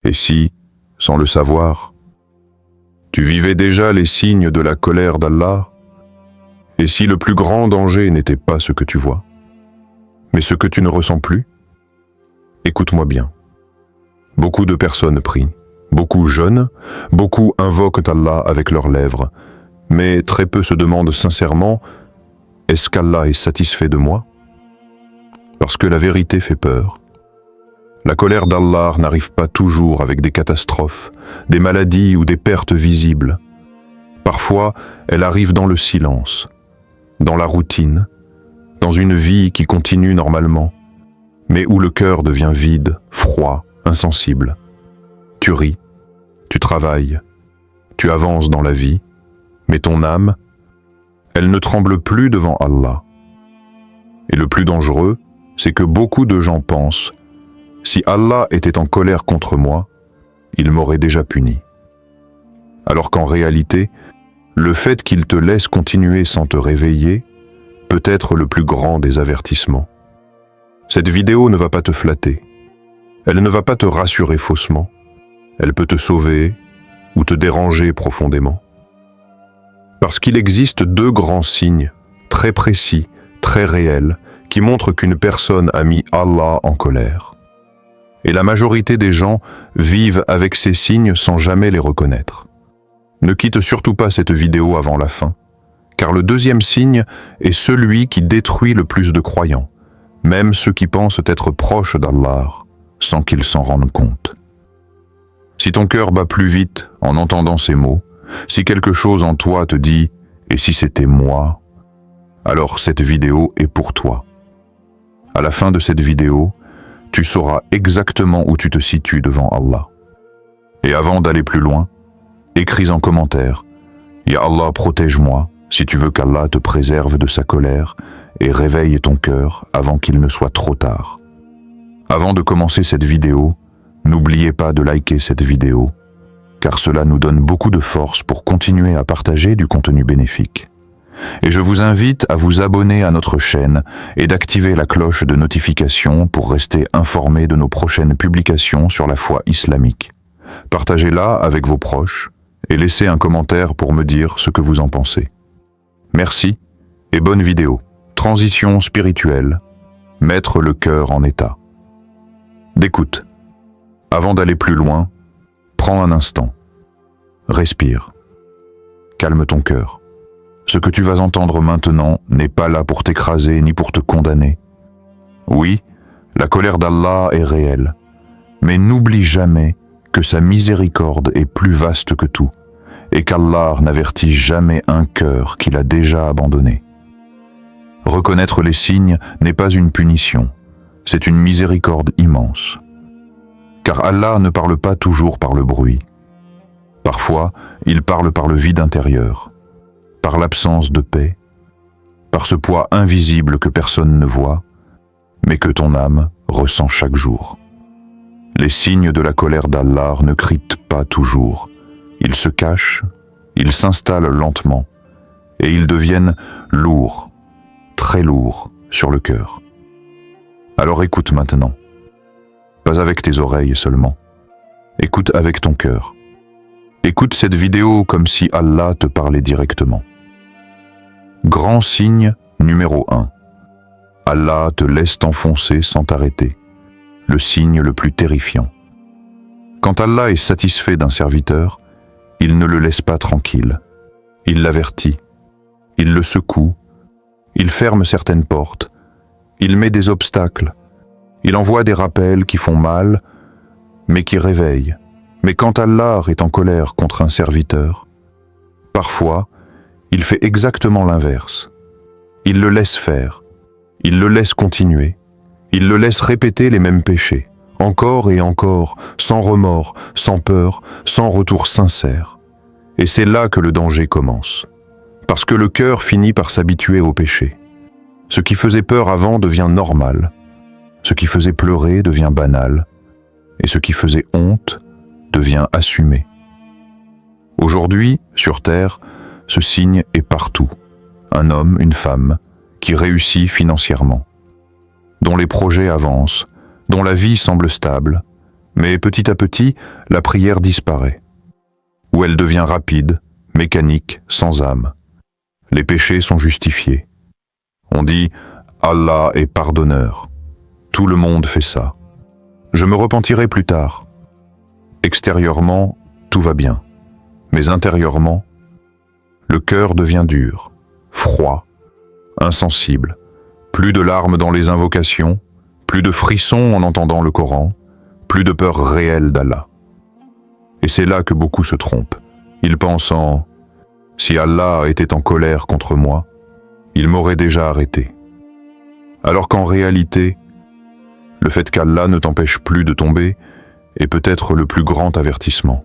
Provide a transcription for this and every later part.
Et si, sans le savoir, tu vivais déjà les signes de la colère d'Allah, et si le plus grand danger n'était pas ce que tu vois, mais ce que tu ne ressens plus? Écoute-moi bien. Beaucoup de personnes prient, beaucoup jeûnent, beaucoup invoquent Allah avec leurs lèvres, mais très peu se demandent sincèrement « Est-ce qu'Allah est satisfait de moi ?» Parce que la vérité fait peur. La colère d'Allah n'arrive pas toujours avec des catastrophes, des maladies ou des pertes visibles. Parfois, elle arrive dans le silence, dans la routine, dans une vie qui continue normalement, mais où le cœur devient vide, froid, insensible. Tu ris, tu travailles, tu avances dans la vie, mais ton âme, elle ne tremble plus devant Allah. Et le plus dangereux, c'est que beaucoup de gens pensent « Si Allah était en colère contre moi, il m'aurait déjà puni. » Alors qu'en réalité, le fait qu'il te laisse continuer sans te réveiller peut être le plus grand des avertissements. Cette vidéo ne va pas te flatter. Elle ne va pas te rassurer faussement. Elle peut te sauver ou te déranger profondément. Parce qu'il existe deux grands signes, très précis, très réels, qui montrent qu'une personne a mis Allah en colère. Et la majorité des gens vivent avec ces signes sans jamais les reconnaître. Ne quitte surtout pas cette vidéo avant la fin, car le deuxième signe est celui qui détruit le plus de croyants, même ceux qui pensent être proches d'Allah, sans qu'ils s'en rendent compte. Si ton cœur bat plus vite en entendant ces mots, si quelque chose en toi te dit « et si c'était moi ?» alors cette vidéo est pour toi. À la fin de cette vidéo, tu sauras exactement où tu te situes devant Allah. Et avant d'aller plus loin, écris en commentaire « Ya Allah, protège-moi » si tu veux qu'Allah te préserve de sa colère et réveille ton cœur avant qu'il ne soit trop tard. Avant de commencer cette vidéo, n'oubliez pas de liker cette vidéo, car cela nous donne beaucoup de force pour continuer à partager du contenu bénéfique. Et je vous invite à vous abonner à notre chaîne et d'activer la cloche de notification pour rester informé de nos prochaines publications sur la foi islamique. Partagez-la avec vos proches et laissez un commentaire pour me dire ce que vous en pensez. Merci et bonne vidéo. Transition spirituelle, mettre le cœur en état. D'écoute. Avant d'aller plus loin, prends un instant. Respire. Calme ton cœur. Ce que tu vas entendre maintenant n'est pas là pour t'écraser ni pour te condamner. Oui, la colère d'Allah est réelle, mais n'oublie jamais que sa miséricorde est plus vaste que tout, et qu'Allah n'avertit jamais un cœur qu'il a déjà abandonné. Reconnaître les signes n'est pas une punition, c'est une miséricorde immense. Car Allah ne parle pas toujours par le bruit. Parfois, il parle par le vide intérieur, par l'absence de paix, par ce poids invisible que personne ne voit, mais que ton âme ressent chaque jour. Les signes de la colère d'Allah ne crient pas toujours. Ils se cachent, ils s'installent lentement, et ils deviennent lourds, très lourds sur le cœur. Alors écoute maintenant. Pas avec tes oreilles seulement. Écoute avec ton cœur. Écoute cette vidéo comme si Allah te parlait directement. Grand signe numéro 1. Allah te laisse t'enfoncer sans t'arrêter. Le signe le plus terrifiant. Quand Allah est satisfait d'un serviteur, il ne le laisse pas tranquille. Il l'avertit. Il le secoue. Il ferme certaines portes. Il met des obstacles. Il envoie des rappels qui font mal, mais qui réveillent. Mais quand Allah est en colère contre un serviteur, parfois, il fait exactement l'inverse. Il le laisse faire. Il le laisse continuer. Il le laisse répéter les mêmes péchés, encore et encore, sans remords, sans peur, sans retour sincère. Et c'est là que le danger commence. Parce que le cœur finit par s'habituer au péché. Ce qui faisait peur avant devient normal. Ce qui faisait pleurer devient banal. Et ce qui faisait honte devient assumé. Aujourd'hui, sur Terre, ce signe est partout. Un homme, une femme, qui réussit financièrement, dont les projets avancent, dont la vie semble stable, Mais petit à petit, la prière disparaît. Ou elle devient rapide, mécanique, sans âme. Les péchés sont justifiés. On dit « Allah est pardonneur ». Tout le monde fait ça. Je me repentirai plus tard. Extérieurement, tout va bien. Mais intérieurement, le cœur devient dur, froid, insensible. Plus de larmes dans les invocations, plus de frissons en entendant le Coran, plus de peur réelle d'Allah. Et c'est là que beaucoup se trompent. Ils pensent en « si Allah était en colère contre moi, il m'aurait déjà arrêté ». Alors qu'en réalité, le fait qu'Allah ne t'empêche plus de tomber est peut-être le plus grand avertissement.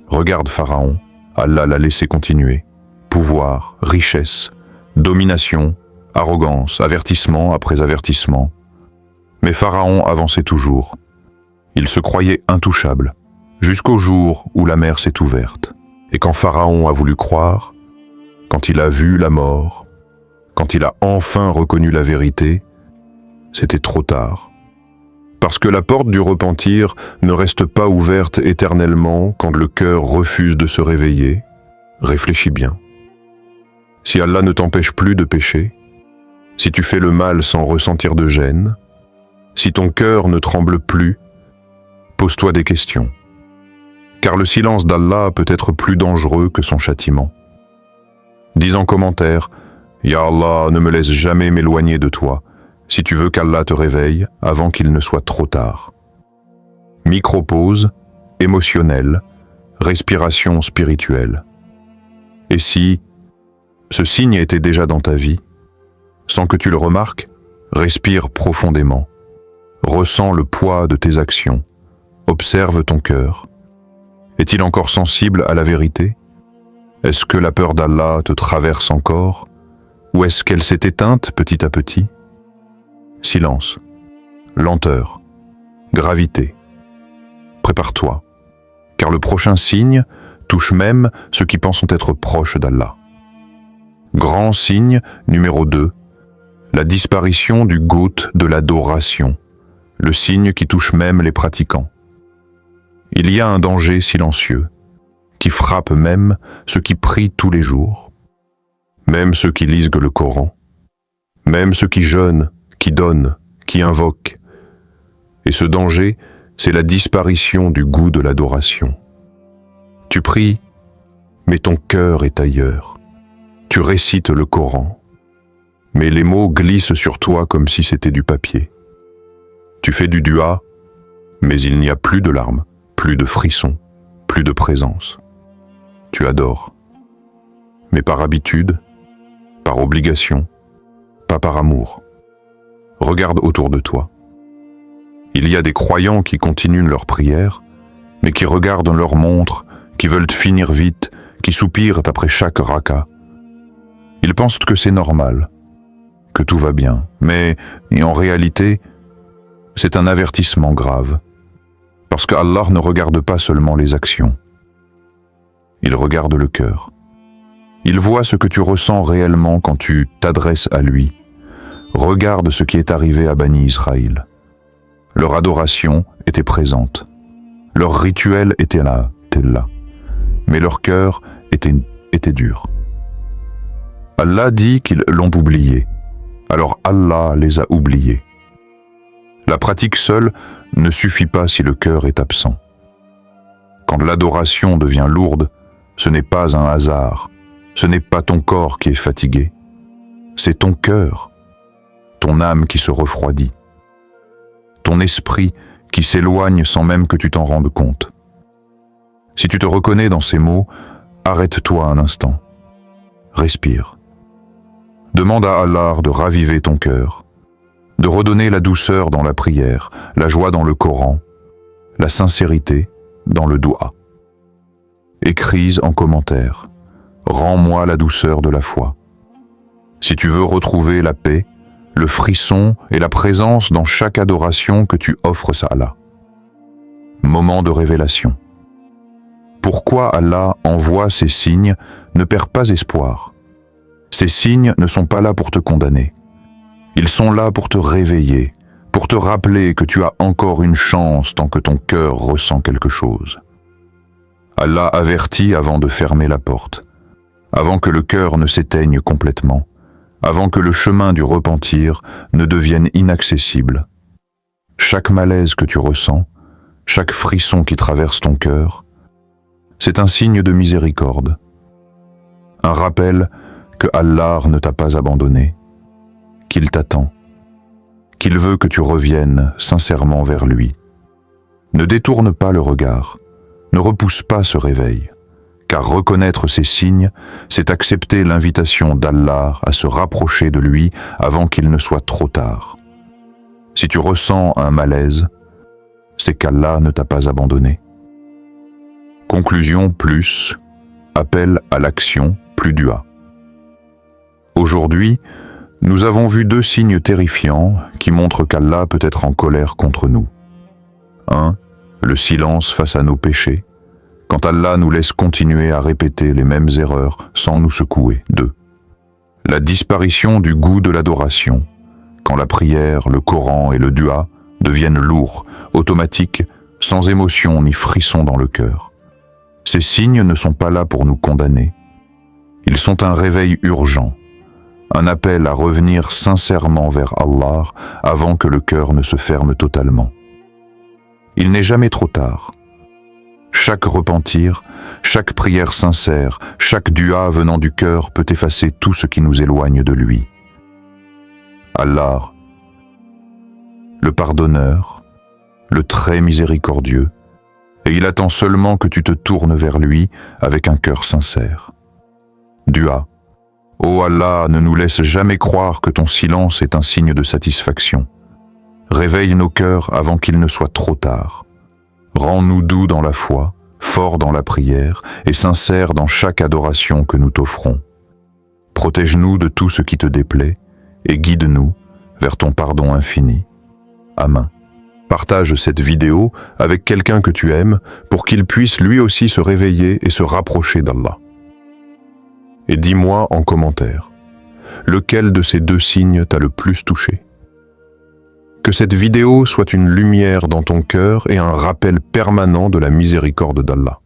Regarde Pharaon, Allah l'a laissé continuer. Pouvoir, richesse, domination, arrogance, avertissement après avertissement. Mais Pharaon avançait toujours. Il se croyait intouchable, jusqu'au jour où la mer s'est ouverte. Et quand Pharaon a voulu croire, quand il a vu la mort, quand il a enfin reconnu la vérité, c'était trop tard. Parce que la porte du repentir ne reste pas ouverte éternellement quand le cœur refuse de se réveiller. Réfléchis bien. Si Allah ne t'empêche plus de pécher, si tu fais le mal sans ressentir de gêne, si ton cœur ne tremble plus, pose-toi des questions. Car le silence d'Allah peut être plus dangereux que son châtiment. Dis en commentaire « Ya Allah, ne me laisse jamais m'éloigner de toi » si tu veux qu'Allah te réveille avant qu'il ne soit trop tard. Micro-pause, émotionnelle, respiration spirituelle. Et si ce signe était déjà dans ta vie, sans que tu le remarques, respire profondément. Ressens le poids de tes actions. Observe ton cœur. Est-il encore sensible à la vérité? Est-ce que la peur d'Allah te traverse encore? Ou est-ce qu'elle s'est éteinte petit à petit? Silence, lenteur, gravité. Prépare-toi, car le prochain signe touche même ceux qui pensent être proches d'Allah. Grand signe numéro 2, la disparition du goutte de l'adoration, le signe qui touche même les pratiquants. Il y a un danger silencieux, qui frappe même ceux qui prient tous les jours, même ceux qui lisent le Coran, même ceux qui jeûnent, qui donnent, qui invoquent. Et ce danger, c'est la disparition du goût de l'adoration. Tu pries, mais ton cœur est ailleurs. Tu récites le Coran, mais les mots glissent sur toi comme si c'était du papier. Tu fais du dua, mais il n'y a plus de larmes, plus de frissons, plus de présence. Tu adores, mais par habitude, par obligation, pas par amour. Regarde autour de toi. Il y a des croyants qui continuent leur prière, mais qui regardent leur montre, qui veulent finir vite, qui soupirent après chaque raka. Ils pensent que c'est normal, que tout va bien, mais en réalité, c'est un avertissement grave, parce que Allah ne regarde pas seulement les actions. Il regarde le cœur. Il voit ce que tu ressens réellement quand tu t'adresses à lui. Regarde ce qui est arrivé à Bani Israël. Leur adoration était présente. Leur rituel était là. Mais leur cœur était dur. Allah dit qu'ils l'ont oublié. Alors Allah les a oubliés. La pratique seule ne suffit pas si le cœur est absent. Quand l'adoration devient lourde, ce n'est pas un hasard. Ce n'est pas ton corps qui est fatigué. C'est ton cœur. Ton âme qui se refroidit, ton esprit qui s'éloigne sans même que tu t'en rendes compte. Si tu te reconnais dans ces mots, arrête-toi un instant. Respire. Demande à Allah de raviver ton cœur, de redonner la douceur dans la prière, la joie dans le Coran, la sincérité dans le doua. Écris en commentaire. Rends-moi la douceur de la foi. Si tu veux retrouver la paix, le frisson et la présence dans chaque adoration que tu offres à Allah. Moment de révélation. Pourquoi Allah envoie ces signes? Ne perds pas espoir. Ces signes ne sont pas là pour te condamner. Ils sont là pour te réveiller, pour te rappeler que tu as encore une chance tant que ton cœur ressent quelque chose. Allah avertit avant de fermer la porte, avant que le cœur ne s'éteigne complètement, avant que le chemin du repentir ne devienne inaccessible. Chaque malaise que tu ressens, chaque frisson qui traverse ton cœur, c'est un signe de miséricorde, un rappel que Allah ne t'a pas abandonné, qu'il t'attend, qu'il veut que tu reviennes sincèrement vers lui. Ne détourne pas le regard, ne repousse pas ce réveil, car reconnaître ces signes, c'est accepter l'invitation d'Allah à se rapprocher de lui avant qu'il ne soit trop tard. Si tu ressens un malaise, c'est qu'Allah ne t'a pas abandonné. Conclusion plus, appel à l'action plus dua. Aujourd'hui, nous avons vu deux signes terrifiants qui montrent qu'Allah peut être en colère contre nous. 1. Le silence face à nos péchés, quand Allah nous laisse continuer à répéter les mêmes erreurs sans nous secouer. 2. La disparition du goût de l'adoration, quand la prière, le Coran et le dua deviennent lourds, automatiques, sans émotion ni frisson dans le cœur. Ces signes ne sont pas là pour nous condamner. Ils sont un réveil urgent, un appel à revenir sincèrement vers Allah avant que le cœur ne se ferme totalement. Il n'est jamais trop tard. Chaque repentir, chaque prière sincère, chaque dua venant du cœur peut effacer tout ce qui nous éloigne de lui. Allah, le pardonneur, le très miséricordieux, et il attend seulement que tu te tournes vers lui avec un cœur sincère. Dua. Ô Allah, ne nous laisse jamais croire que ton silence est un signe de satisfaction. Réveille nos cœurs avant qu'il ne soit trop tard. Rends-nous doux dans la foi, forts dans la prière et sincères dans chaque adoration que nous t'offrons. Protège-nous de tout ce qui te déplaît et guide-nous vers ton pardon infini. Amen. Partage cette vidéo avec quelqu'un que tu aimes pour qu'il puisse lui aussi se réveiller et se rapprocher d'Allah. Et dis-moi en commentaire, lequel de ces deux signes t'a le plus touché? Que cette vidéo soit une lumière dans ton cœur et un rappel permanent de la miséricorde d'Allah.